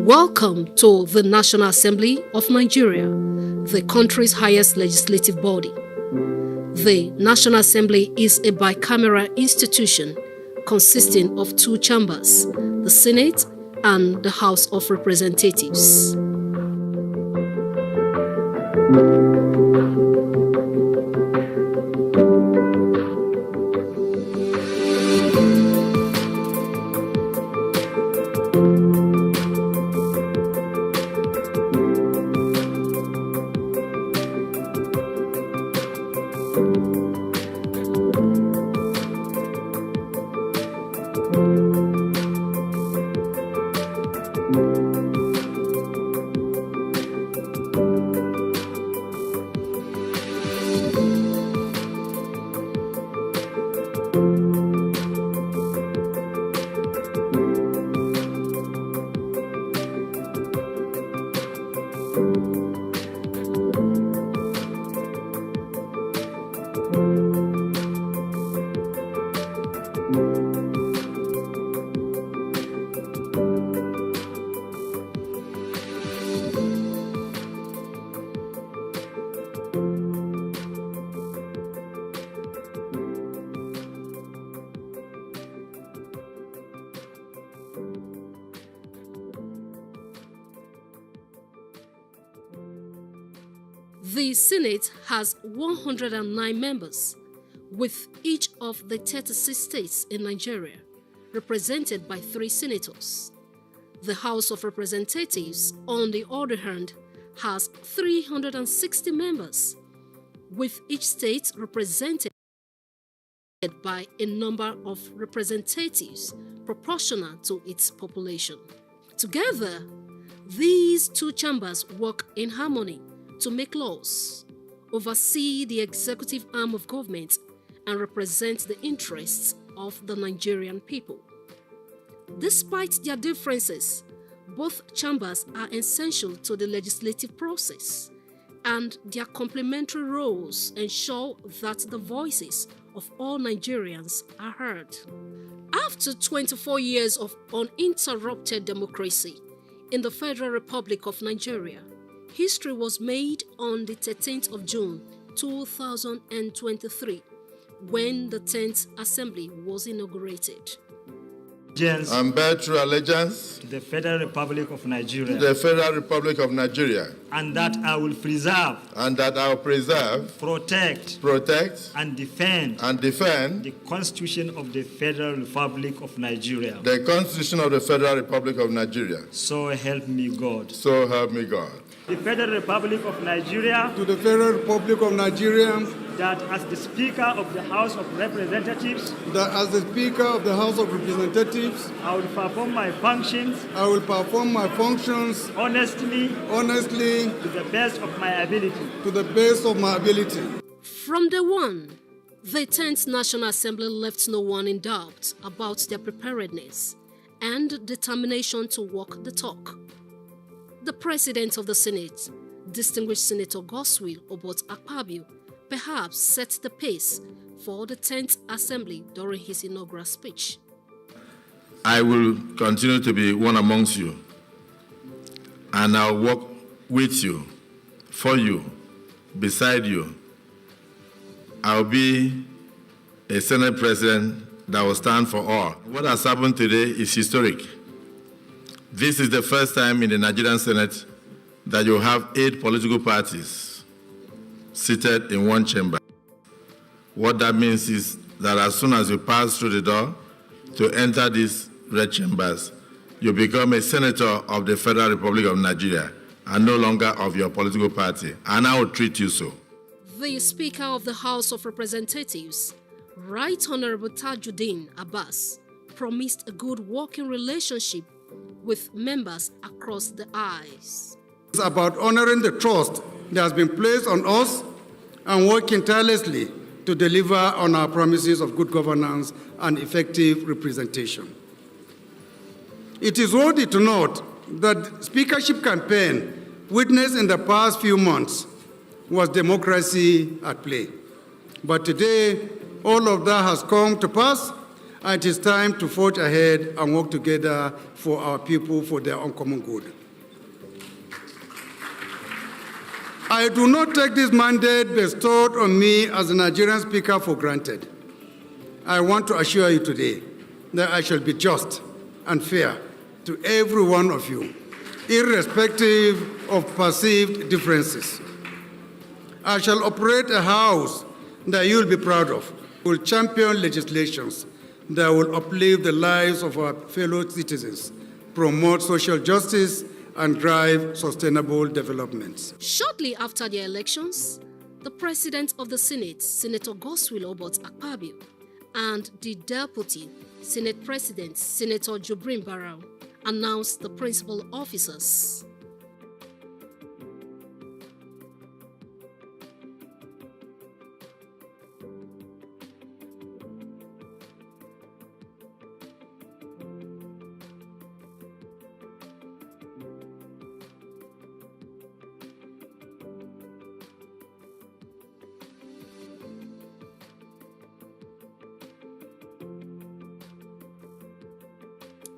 Welcome to the National Assembly of Nigeria, the country's highest legislative body. The National Assembly is a bicameral institution consisting of two chambers, the Senate and the House of Representatives. The Senate has 109 members, with each of the 36 states in Nigeria represented by 3 senators. The House of Representatives, on the other hand, has 360 members, with each state represented by a number of representatives proportional to its population. Together, these two chambers work in harmony to make laws, oversee the executive arm of government, and represent the interests of the Nigerian people. Despite their differences, both chambers are essential to the legislative process, and their complementary roles ensure that the voices of all Nigerians are heard. After 24 years of uninterrupted democracy in the Federal Republic of Nigeria, history was made on the 13th of June 2023 when the 10th Assembly was inaugurated. And bear true allegiance to the Federal Republic of Nigeria. to the Federal Republic of Nigeria. And that I will preserve, And that I will preserve, protect, protect, and defend the Constitution of the Federal Republic of Nigeria. the Constitution of the Federal Republic of Nigeria. So help me God. So help me God. The Federal Republic of Nigeria, to the Federal Republic of Nigeria, that as the Speaker of the House of Representatives, that as the Speaker of the House of Representatives, I will perform my functions I will perform my functions honestly, honestly, to the best of my ability. to the best of my ability. From day one, the 10th National Assembly left no one in doubt about their preparedness and determination to walk the talk. The President of the Senate, distinguished Senator Godswill Obot Akpabio, perhaps set the pace for the 10th Assembly during his inaugural speech. I will continue to be one amongst you, and I'll work with you, for you, beside you. I'll be a Senate President that will stand for all. What has happened today is historic. This is the first time in the Nigerian Senate that you have 8 political parties seated in one chamber. What that means is that as soon as you pass through the door to enter these red chambers, you become a senator of the Federal Republic of Nigeria and no longer of your political party, and I will treat you so. The Speaker of the House of Representatives, Right Honorable Tajuddin Abbas, promised a good working relationship with members across the aisles. It's about honoring the trust that has been placed on us and working tirelessly to deliver on our promises of good governance and effective representation. It is worthy to note that speakership campaign witnessed in the past few months was democracy at play. But today, all of that has come to pass, And it is time to forge ahead and work together for our people, for their uncommon good. I do not take this mandate bestowed on me as a Nigerian speaker for granted. I want to assure you today that I shall be just and fair to every one of you, irrespective of perceived differences. I shall operate a house that you will be proud of, will champion legislations that will uplift the lives of our fellow citizens, promote social justice, and drive sustainable development. Shortly after the elections, the President of the Senate, Senator Godswill Obot Akpabio, and the Deputy Senate President, Senator Jubrin Barau, announced the principal officers.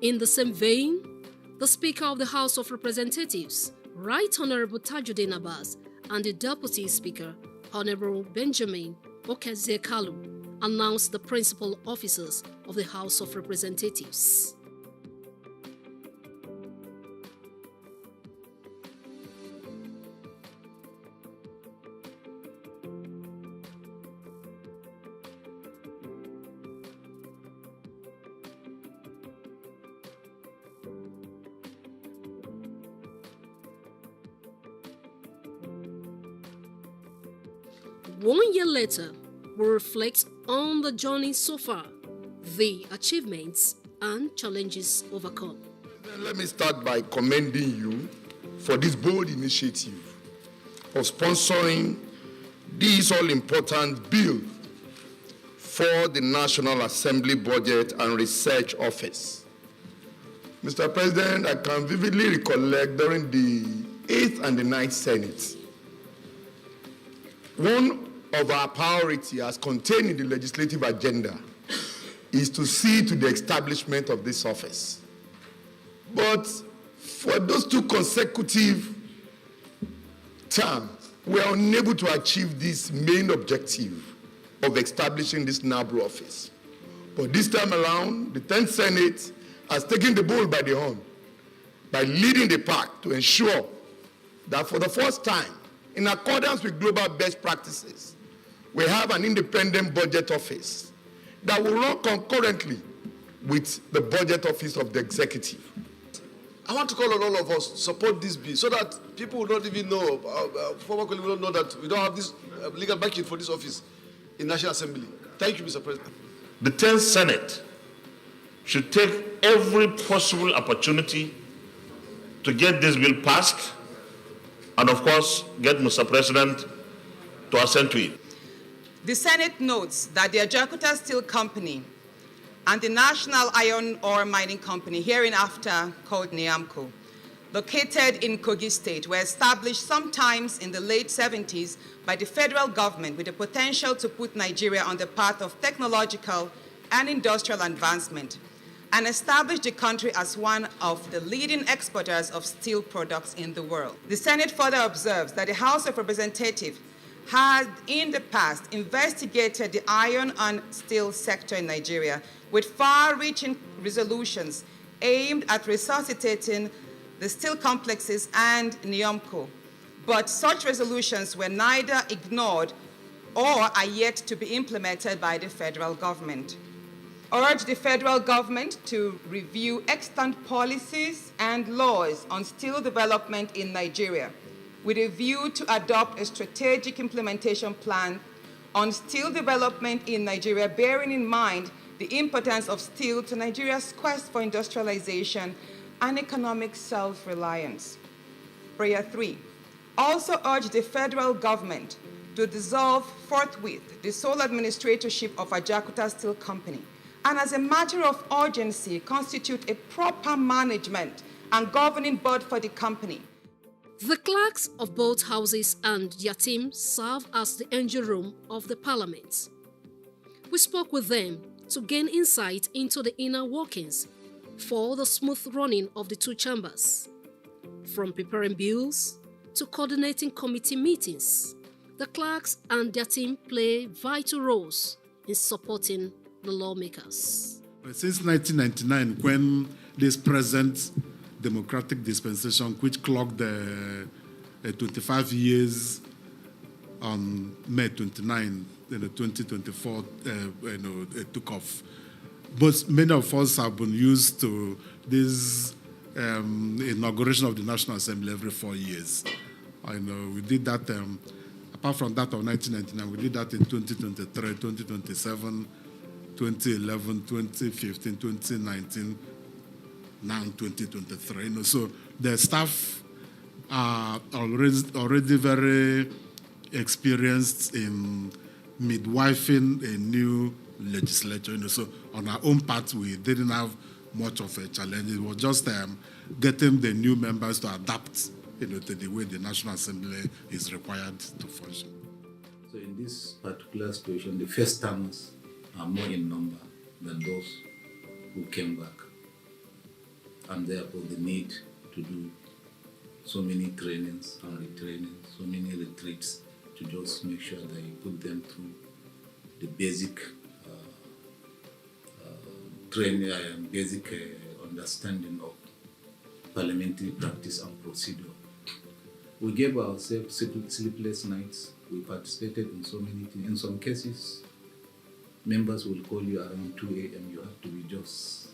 In the same vein, the Speaker of the House of Representatives, Right Honorable Tajuddin Abbas, and the Deputy Speaker, Honorable Benjamin Okezie-Kalu, announced the principal officers of the House of Representatives. One year later, we reflect on the journey so far, the achievements and challenges overcome. Let me start by commending you for this bold initiative of sponsoring this all-important bill for the National Assembly Budget and Research Office. Mr. President, I can vividly recollect during the 8th and the 9th Senate, one of our priorities as contained in the legislative agenda is to see to the establishment of this office. But for those 2 consecutive terms, we are unable to achieve this main objective of establishing this NABRO office. But this time around, the 10th Senate has taken the bull by the horn by leading the pack to ensure that for the first time, in accordance with global best practices, we have an independent budget office that will run concurrently with the budget office of the executive. I want to call on all of us to support this bill so that people will not even know, former colleagues will not know that we don't have this legal backing for this office in National Assembly. Thank you, Mr. President. The 10th Senate should take every possible opportunity to get this bill passed and, of course, get Mr. President to assent to it. The Senate notes that the Ajaokuta Steel Company and the National Iron Ore Mining Company, hereinafter called NIAMCO, located in Kogi State, were established sometimes in the late 70s by the federal government with the potential to put Nigeria on the path of technological and industrial advancement and establish the country as one of the leading exporters of steel products in the world. The Senate further observes that the House of Representatives had in the past investigated the iron and steel sector in Nigeria with far-reaching resolutions aimed at resuscitating the steel complexes and NIAMCO. But such resolutions were neither ignored or are yet to be implemented by the federal government. Urge the federal government to review extant policies and laws on steel development in Nigeria with a view to adopt a strategic implementation plan on steel development in Nigeria, bearing in mind the importance of steel to Nigeria's quest for industrialization and economic self-reliance. Prayer 3. Also urge the federal government to dissolve forthwith the sole administratorship of Ajaokuta Steel Company, and as a matter of urgency, constitute a proper management and governing board for the company. The clerks of both houses and their team serve as the engine room of the parliament. We spoke with them to gain insight into the inner workings for the smooth running of the two chambers. From preparing bills to coordinating committee meetings, the clerks and their team play vital roles in supporting the lawmakers. Since 1999, when this present democratic dispensation, which clocked 25 years on May 29, 2024, took off. But many of us have been used to this inauguration of the National Assembly every 4 years. We did that, apart from that of 1999, we did that in 2023, 2027, 2011, 2015, 2019, now 2023. So the staff are already very experienced in midwifing a new legislature. So on our own part, we didn't have much of a challenge. It was just getting the new members to adapt, to the way the National Assembly is required to function. So in this particular situation, the first timers are more in number than those who came back, and therefore the need to do so many trainings and retrainings, so many retreats to just make sure that you put them through the basic training and basic understanding of parliamentary practice and procedure. We gave ourselves sleepless nights. We participated in so many things. In some cases, members will call you around 2 a.m. You have to be just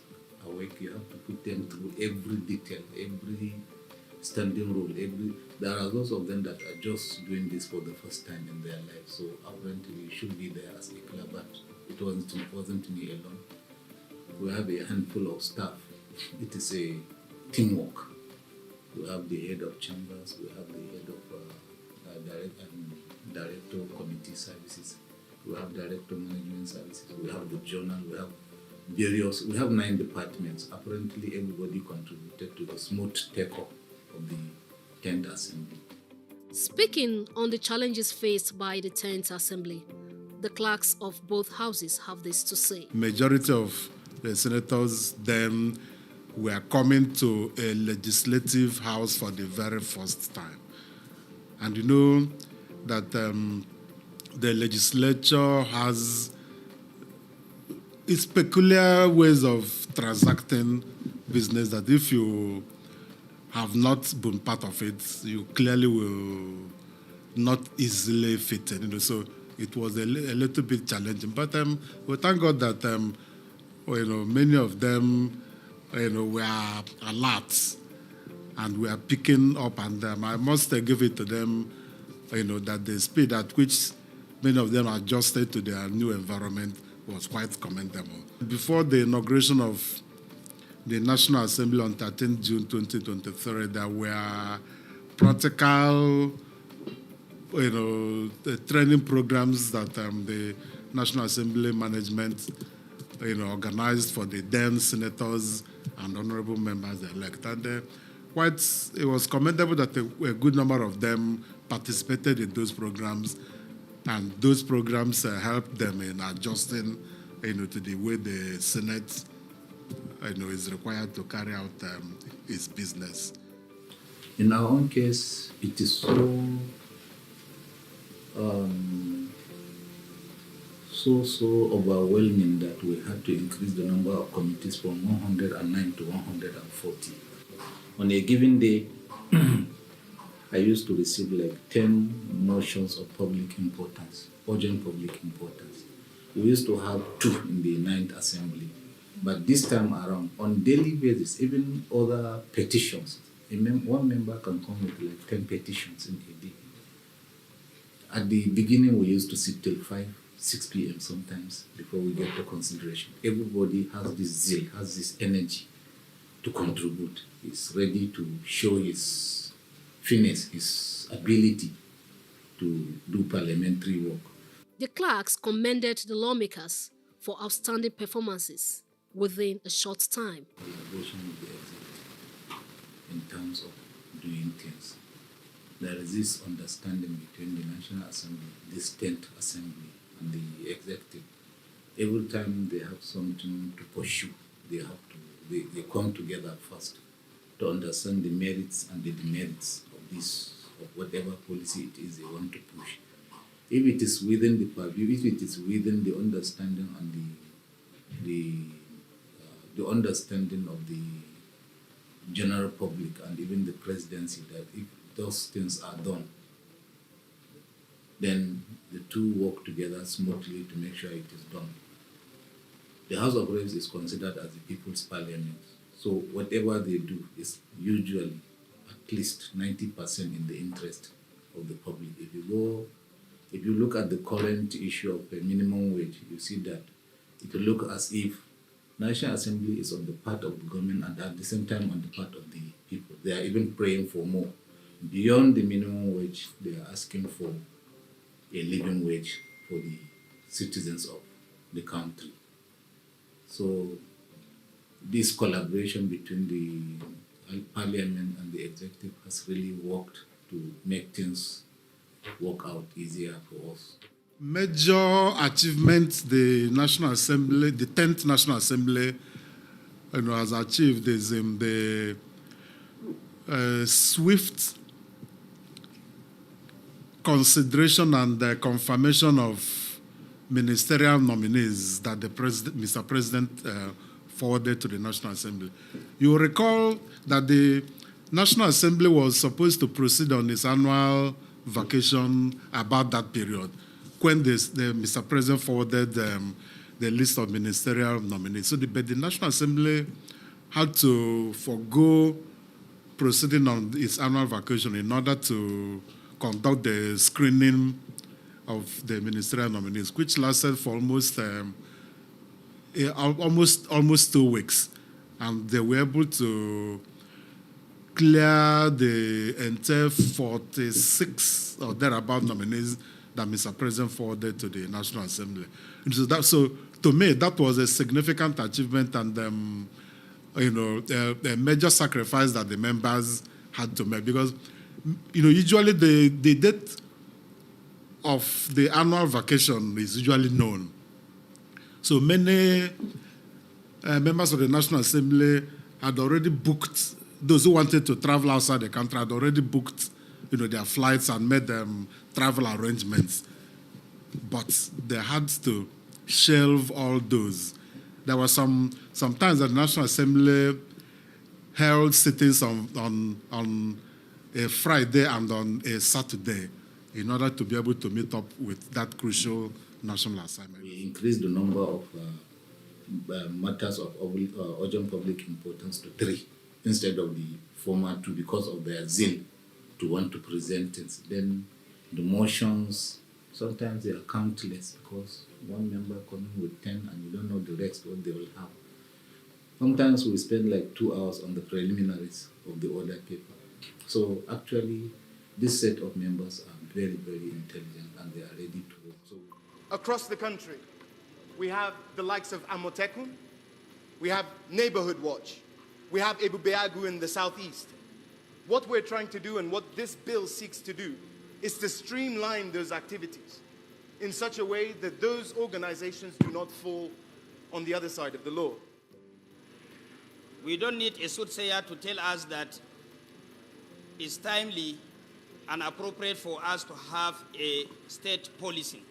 awake. You have to put them through every detail, every standing rule. There are those of them that are just doing this for the first time in their life. So apparently you should be there as a club, but it wasn't me alone. We have a handful of staff. It is a teamwork. We have the head of chambers, we have the head of director committee services, we have director management services, we have the journal, we have 9 departments. Apparently everybody contributed to the smooth take-off of the 10th Assembly. Speaking on the challenges faced by the 10th Assembly, the clerks of both houses have this to say. Majority of the senators then were coming to a legislative house for the very first time. And you know that the legislature has its peculiar ways of transacting business that if you have not been part of it, you clearly will not easily fit in. So it was a little bit challenging. But we thank God that many of them were alert and we are picking up, and I must give it to them, that the speed at which many of them adjusted to their new environment was quite commendable. Before the inauguration of the National Assembly on 13 June 2023, there were practical, the training programs that the National Assembly management organized for the then senators and honorable members elect. And it was commendable that a good number of them participated in those programs, and those programs helped them in adjusting to the way the Senate is required to carry out its business. In our own case, it is so overwhelming that we had to increase the number of committees from 109 to 140. On a given day, I used to receive like 10 motions of public importance, urgent public importance. We used to have 2 in the 9th Assembly. But this time around, on daily basis, even other petitions, one member can come with like 10 petitions in a day. At the beginning, we used to sit till 6 p.m. sometimes before we get to consideration. Everybody has this zeal, has this energy to contribute. He's ready to show his finesse, his ability to do parliamentary work. The clerks commended the lawmakers for outstanding performances within a short time. The innovation of the executive in terms of doing things. There is this understanding between the National Assembly, this 10th Assembly, and the executive. every time they have something to pursue, they come together first to understand the merits and the demerits of this, of whatever policy it is they want to push. If it is within the purview, if it is within the understanding and the understanding of the general public and even the presidency, that if those things are done, then the two work together smoothly to make sure it is done. The House of Reps is considered as the people's parliament. So whatever they do is usually at least 90% in the interest of the public. If you look at the current issue of the minimum wage, you see that it will look as if National Assembly is on the part of the government and at the same time on the part of the people. They are even praying for more. Beyond the minimum wage, they are asking for a living wage for the citizens of the country. So this collaboration between the parliament and the executive has really worked to make things work out easier for us. Major achievements the National Assembly, the 10th National Assembly, has achieved is the swift consideration and the confirmation of ministerial nominees that Mr. President forwarded to the National Assembly. You will recall that the National Assembly was supposed to proceed on its annual vacation about that period, when the Mr. President forwarded the list of ministerial nominees. But the National Assembly had to forego proceeding on its annual vacation in order to conduct the screening of the ministerial nominees, which lasted for almost 2 weeks. And they were able to clear the entire 46 or thereabout nominees that Mr. President forwarded to the National Assembly. So to me, that was a significant achievement and a major sacrifice that the members had to make, because usually the date of the annual vacation is usually known. So many members of the National Assembly had already booked, those who wanted to travel outside the country had already booked their flights and made them travel arrangements. But they had to shelve all those. There were some times that the National Assembly held sittings on a Friday and on a Saturday in order to be able to meet up with that crucial national assignment. We increased the number of matters of urgent public importance to 3 instead of the former 2 because of their zeal to want to present it. Then the motions, sometimes they are countless because one member coming with 10 and you don't know the rest what they will have. Sometimes we spend like 2 hours on the preliminaries of the order paper. So actually, this set of members are very, very intelligent and they are ready to work. So across the country, we have the likes of Amotekun, we have Neighborhood Watch, we have Ebu Beagu in the southeast. What we're trying to do and what this bill seeks to do is to streamline those activities in such a way that those organizations do not fall on the other side of the law. We don't need a soothsayer to tell us that it's timely and appropriate for us to have a state policy.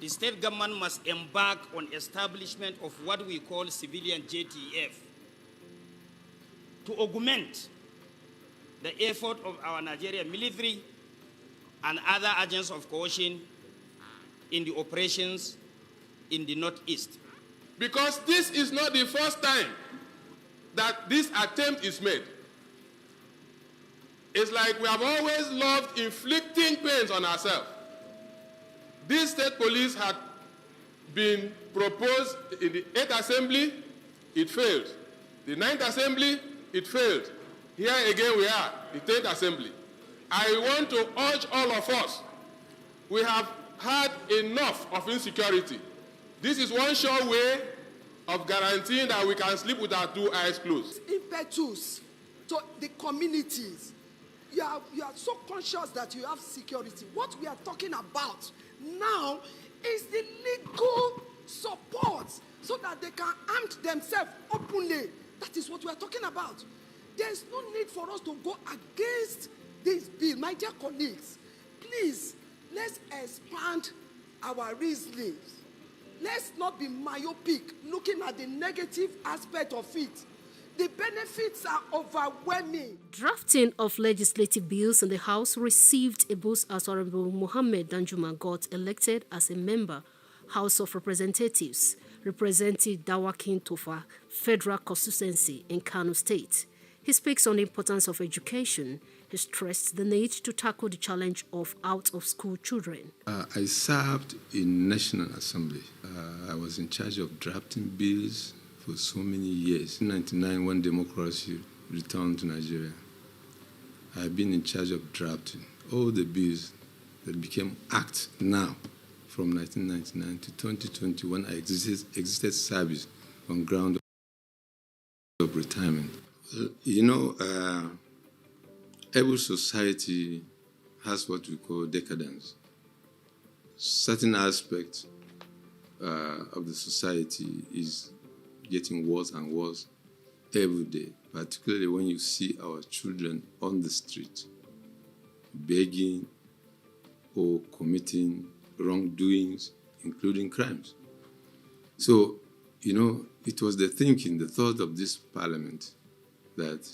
The state government must embark on establishment of what we call civilian JTF to augment the effort of our Nigerian military and other agents of coercion in the operations in the Northeast. Because this is not the first time that this attempt is made. It's like we have always loved inflicting pains on ourselves. This state police had been proposed in the 8th Assembly, it failed. The 9th Assembly, it failed. Here again we are, the 10th Assembly. I want to urge all of us, we have had enough of insecurity. This is one sure way of guaranteeing that we can sleep with our 2 eyes closed. Impetus to the communities. You are so conscious that you have security. What we are talking about now It's the legal support so that they can arm themselves openly. That is what we are talking about. There is no need for us to go against this bill. My dear colleagues, please, let's expand our reasonings. Let's not be myopic, looking at the negative aspect of it. The benefits are overwhelming. Drafting of legislative bills in the House received a boost as Honorable Mohammed Danjuma got elected as a member, House of Representatives, representing Dawakin Tofa Federal Constituency in Kano State. He speaks on the importance of education. He stressed the need to tackle the challenge of out-of-school children. I served in National Assembly. I was in charge of drafting bills for so many years. In 1999, when democracy returned to Nigeria, I've been in charge of drafting all the bills that became act now from 1999 to 2020 when I exited service on ground of retirement. You know, every society has what we call decadence. Certain aspects of the society is getting worse and worse every day, particularly when you see our children on the street begging or committing wrongdoings, including crimes. So, you know, it was the thinking, the thought of this parliament that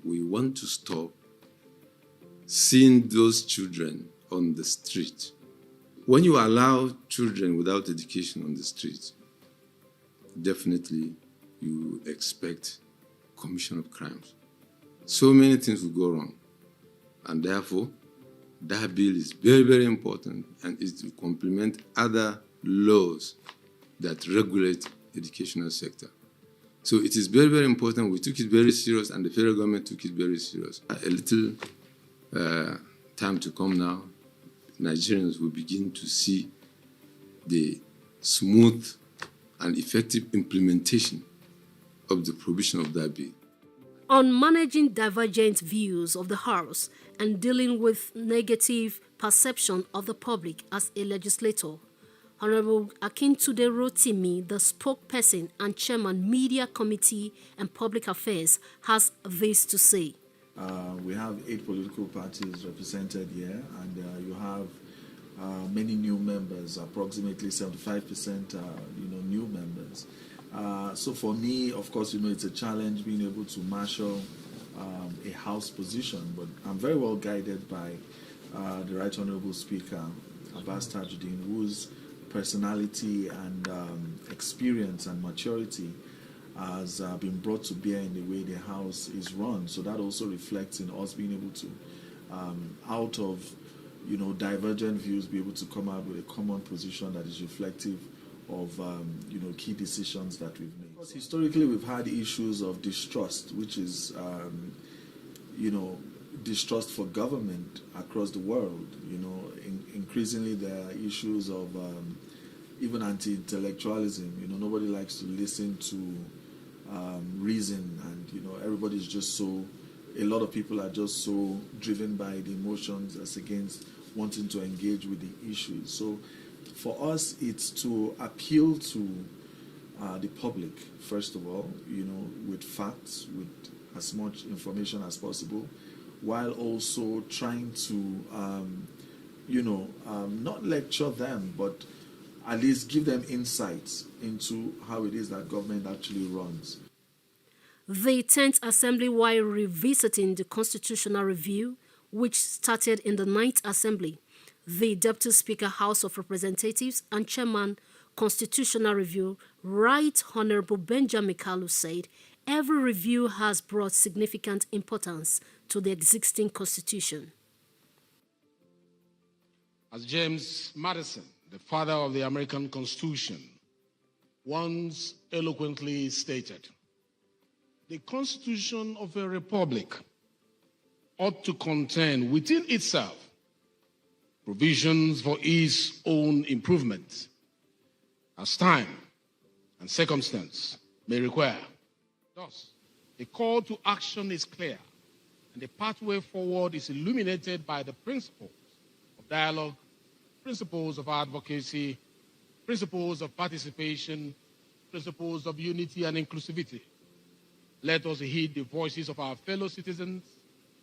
we want to stop seeing those children on the street. When you allow children without education on the street, definitely you expect commission of crimes. So many things will go wrong. And therefore, that bill is very, very important and is to complement other laws that regulate the educational sector. So it is very, very important. We took it very serious and the federal government took it very serious. A little time to come now, Nigerians will begin to see the smooth and effective implementation of the provision of that bill. On managing divergent views of the House and dealing with negative perception of the public as a legislator, Honorable Akintunde Rotimi, the spokesperson and chairman, Media Committee and Public Affairs, has this to say. We have 8 political parties represented here, and you have many new members, approximately 75% new members. So for me, of course, it's a challenge being able to marshal a House position, but I'm very well guided by the Right Honourable Speaker, Abbas Tajuddin, whose personality and experience and maturity has been brought to bear in the way the House is run. So that also reflects in us being able to, out of divergent views, be able to come out with a common position that is reflective of key decisions that we've made. Because historically, we've had issues of distrust, which is distrust for government across the world. Increasingly there are issues of even anti-intellectualism. Nobody likes to listen to reason, and everybody's just so. A lot of people are just so driven by the emotions as against wanting to engage with the issues. So for us, it's to appeal to the public, first of all, with facts, with as much information as possible, while also trying to, not lecture them, but at least give them insights into how it is that government actually runs. The 10th Assembly, while revisiting the constitutional review, which started in the 9th Assembly, the Deputy Speaker, House of Representatives and Chairman, Constitutional Review, Right Honorable Benjamin Kalu said, every review has brought significant importance to the existing Constitution. As James Madison, the father of the American Constitution, once eloquently stated, the Constitution of a republic ought to contain within itself provisions for its own improvement, as time and circumstance may require. Thus, the call to action is clear, and the pathway forward is illuminated by the principles of dialogue, principles of advocacy, principles of participation, principles of unity and inclusivity. Let us heed the voices of our fellow citizens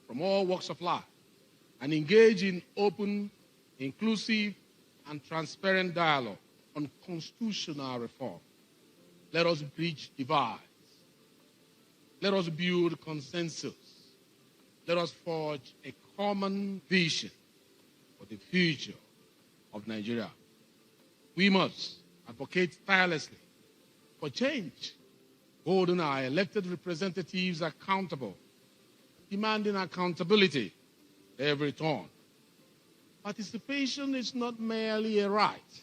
from all walks of life and engage in open, inclusive, and transparent dialogue on constitutional reform. Let us bridge divides. Let us build consensus. Let us forge a common vision for the future of Nigeria. We must advocate tirelessly for change, holding our elected representatives accountable, demanding accountability every turn. Participation is not merely a right.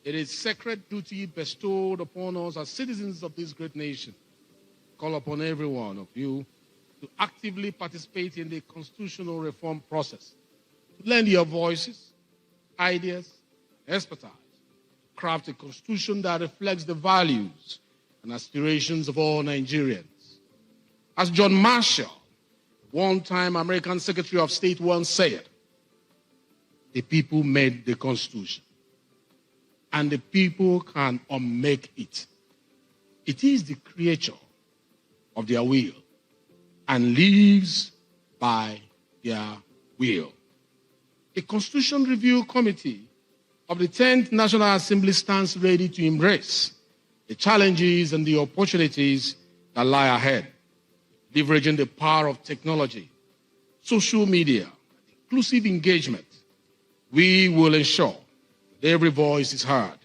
It is sacred duty bestowed upon us as citizens of this great nation. Call upon every one of you to actively participate in the constitutional reform process, to lend your voices, ideas, expertise, craft a constitution that reflects the values and aspirations of all Nigerians. As John Marshall, one-time American Secretary of State, once said, the people made the Constitution, and the people can unmake it. It is the creature of their will and lives by their will. A Constitution Review Committee of the 10th National Assembly stands ready to embrace the challenges and the opportunities that lie ahead, leveraging the power of technology, social media, inclusive engagement. We will ensure that every voice is heard,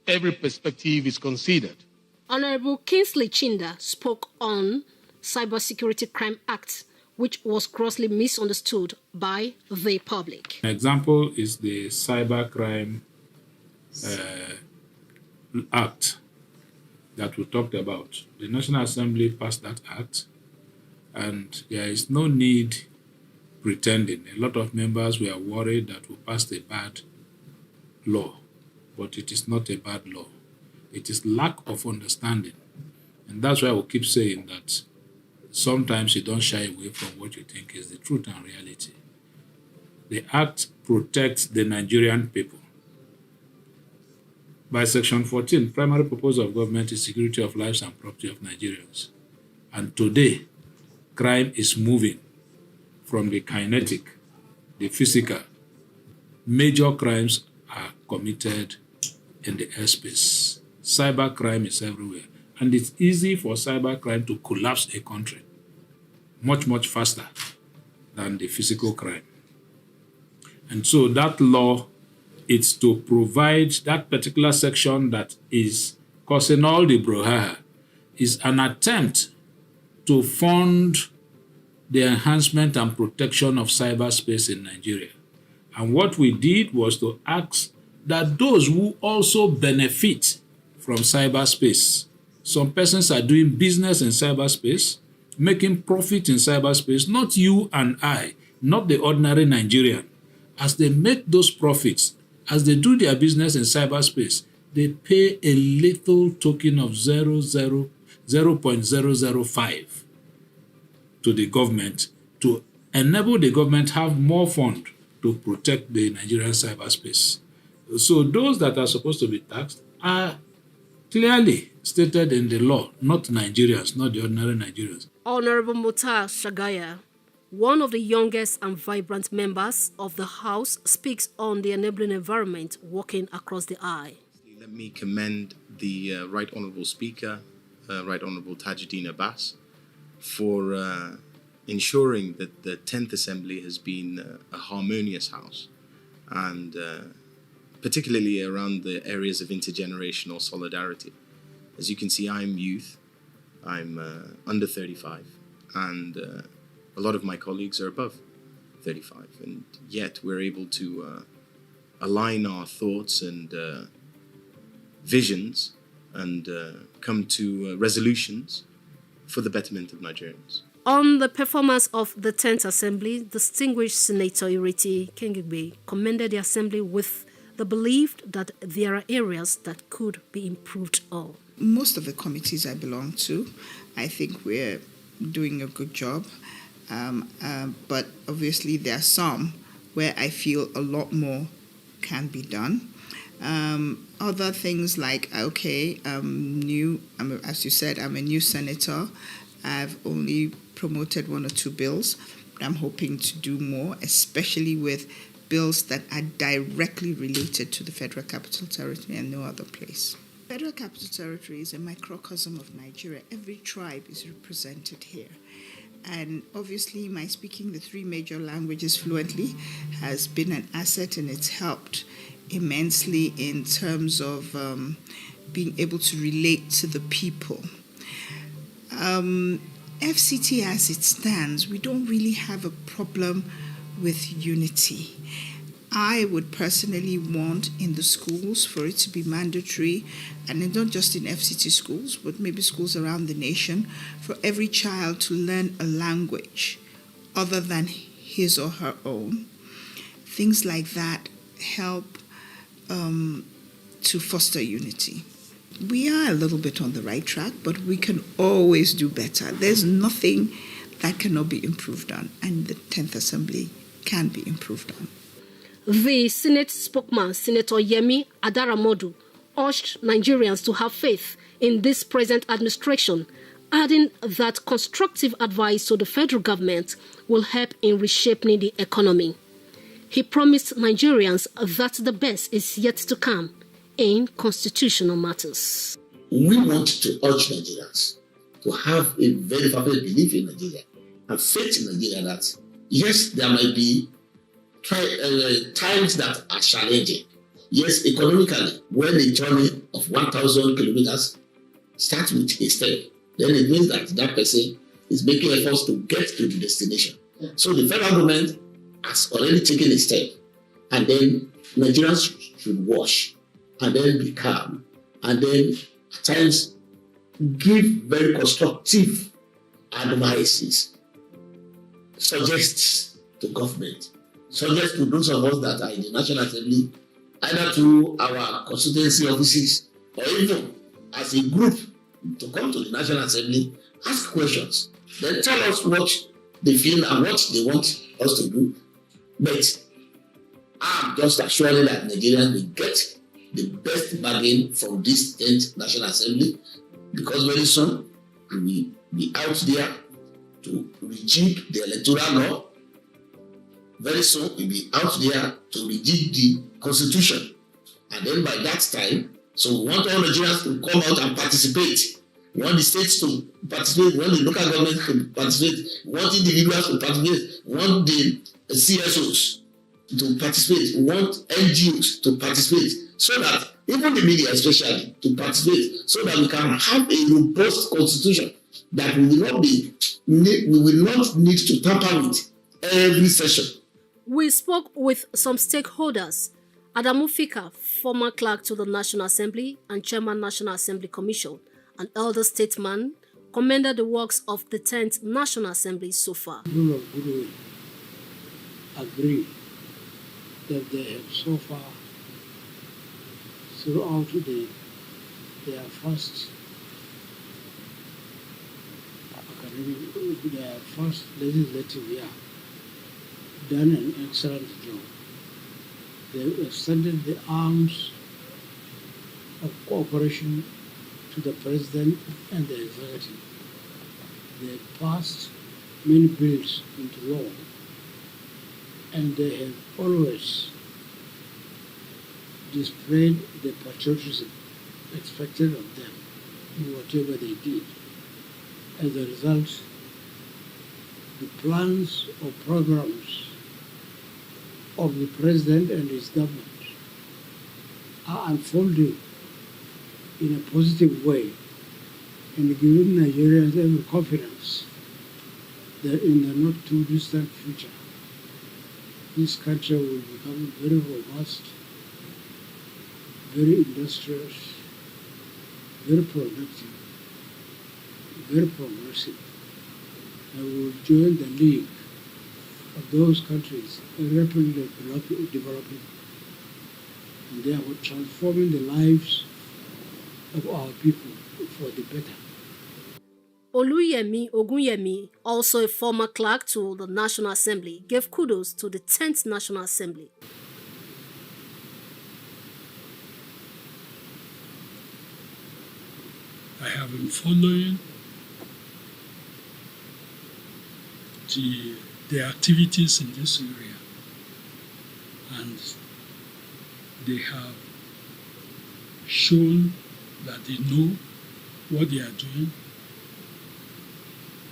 every perspective is considered. Honorable Kingsley Chinda spoke on Cybersecurity Crime Act, which was grossly misunderstood by the public. An example is the Cybercrime Act that we talked about. The National Assembly passed that act, and there is no need pretending. A lot of members were worried that we passed a bad law, but it is not a bad law. It is lack of understanding. And that's why we keep saying that sometimes you don't shy away from what you think is the truth and reality. The Act protects the Nigerian people. By Section 14, primary purpose of government is security of lives and property of Nigerians. And today, crime is moving from the kinetic, the physical. Major crimes are committed in the airspace. Cybercrime is everywhere. And it's easy for cybercrime to collapse a country much, much faster than the physical crime. And so that law, it's to provide that particular section that is causing all the brouhaha, is an attempt to fund the enhancement and protection of cyberspace in Nigeria. And what we did was to ask that those who also benefit from cyberspace, some persons are doing business in cyberspace, making profit in cyberspace, not you and I, not the ordinary Nigerian. As they make those profits, as they do their business in cyberspace, they pay a little token of 0.005 to the government to enable the government have more fund to protect the Nigerian cyberspace. So those that are supposed to be taxed are clearly stated in the law, not Nigerians, not the ordinary Nigerians. Honorable Mutar Shagaya, one of the youngest and vibrant members of the House, speaks on the enabling environment working across the aisle. Let me commend the Right Honourable Speaker, Right Honourable Tajuddin Abbas, for ensuring that the 10th Assembly has been a harmonious House, and particularly around the areas of intergenerational solidarity. As you can see, I'm youth, I'm under 35, and a lot of my colleagues are above 35, and yet we're able to align our thoughts and visions and come to resolutions for the betterment of Nigerians. On the performance of the 10th Assembly, distinguished Senator Ireti Kengigbe commended the Assembly with the belief that there are areas that could be improved on. Most of the committees I belong to, I think we're doing a good job. But obviously there are some where I feel a lot more can be done. Other things like, okay, as you said, I'm a new senator. I've only promoted 1 or 2 bills. I'm hoping to do more, especially with bills that are directly related to the Federal Capital Territory and no other place. Federal Capital Territory is a microcosm of Nigeria. Every tribe is represented here. And obviously, my speaking the 3 major languages fluently has been an asset, and it's helped immensely in terms of being able to relate to the people. FCT as it stands, we don't really have a problem with unity. I would personally want in the schools for it to be mandatory, and not just in FCT schools, but maybe schools around the nation, for every child to learn a language other than his or her own. Things like that help to foster unity. We are a little bit on the right track, but we can always do better. There's nothing that cannot be improved on, and the 10th Assembly can be improved on. The Senate spokesman, Senator Yemi Adaramodu, urged Nigerians to have faith in this present administration, adding that constructive advice to the federal government will help in reshaping the economy. He promised Nigerians that the best is yet to come in constitutional matters. We want to urge Nigerians to have a very fervent belief in Nigeria and faith in Nigeria that, yes, there might be times that are challenging. Yes, economically, when a journey of 1,000 kilometers starts with a step, then it means that that person is making efforts to get to the destination. So the federal government has already taken a step, and then Nigerians should watch and then be calm, and then at times give very constructive advices, suggests to government, suggests to those of us that are in the National Assembly, either through our constituency offices or even as a group, to come to the National Assembly, ask questions, then tell us what they feel and what they want us to do. But I'm just assuring that Nigerians will get the best bargain from this 10th National Assembly, because very soon we will be out there to rejig the electoral law. Very soon we'll be out there to rejig the constitution. And then by that time, so we want all Nigerians to come out and participate. We want the states to participate, we want the local government to participate, we want individuals to participate, we want the CSOs to participate, we want NGOs to participate, so that even the media especially to participate, so that we can have a robust constitution that we will not need to tamper with every session. We spoke with some stakeholders. Adamu Fika, former clerk to the National Assembly and Chairman National Assembly Commission, an elder statesman, commended the works of the 10th National Assembly so far. People of goodwill agree that they have so far, throughout their first legislative year, done an excellent job. They extended the arms of cooperation to the President and the Executive. They passed many bills into law, and they have always displayed the patriotism expected of them in whatever they did. As a result, the plans or programs of the President and his government are unfolding in a positive way and giving Nigerians every confidence that in the not too distant future, this country will become very robust, very industrious, very productive, very progressive, and will join the league of those countries rapidly developing and therefore transforming the lives of our people for the better. Oluyemi Ogunyemi, also a former clerk to the National Assembly, gave kudos to the 10th National Assembly. I have been following the activities in this area, and they have shown that they know what they are doing,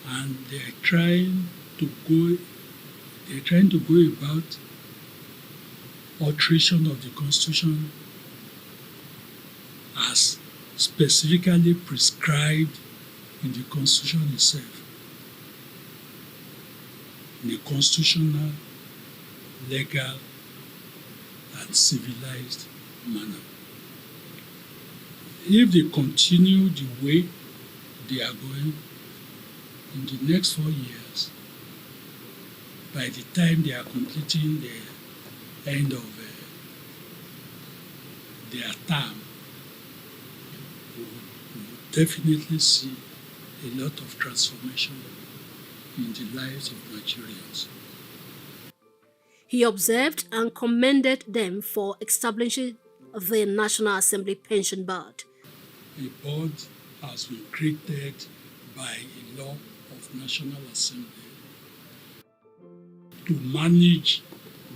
and they are trying to go about alteration of the Constitution as specifically prescribed in the Constitution itself, in a constitutional, legal, and civilized manner. If they continue the way they are going, in the next 4 years, by the time they are completing the end of their term, we will definitely see a lot of transformation in the lives of Nigerians. He observed and commended them for establishing the National Assembly Pension Board. A board has been created by a law of National Assembly to manage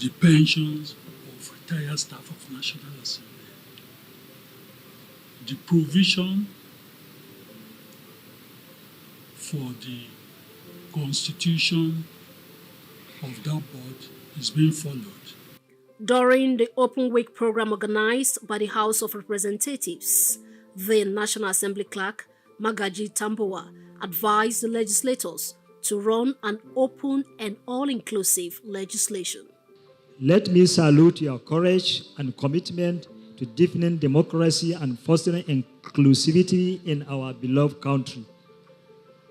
the pensions of retired staff of National Assembly. The provision for the constitution of that board is being followed. During the Open Week program organized by the House of Representatives, the National Assembly clerk, Magaji Tambuwa, advised the legislators to run an open and all-inclusive legislation. Let me salute your courage and commitment to deepening democracy and fostering inclusivity in our beloved country.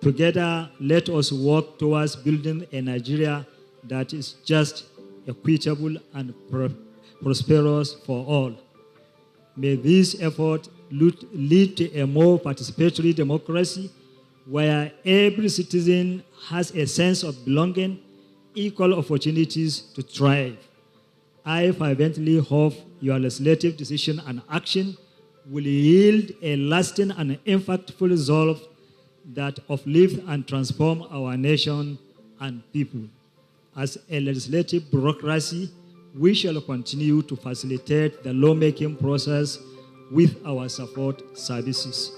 Together, let us work towards building a Nigeria that is just, equitable, and prosperous for all. May this effort lead to a more participatory democracy where every citizen has a sense of belonging, equal opportunities to thrive. I fervently hope your legislative decision and action will yield a lasting and impactful result that uplift and transform our nation and people. As a legislative bureaucracy, we shall continue to facilitate the lawmaking process with our support services.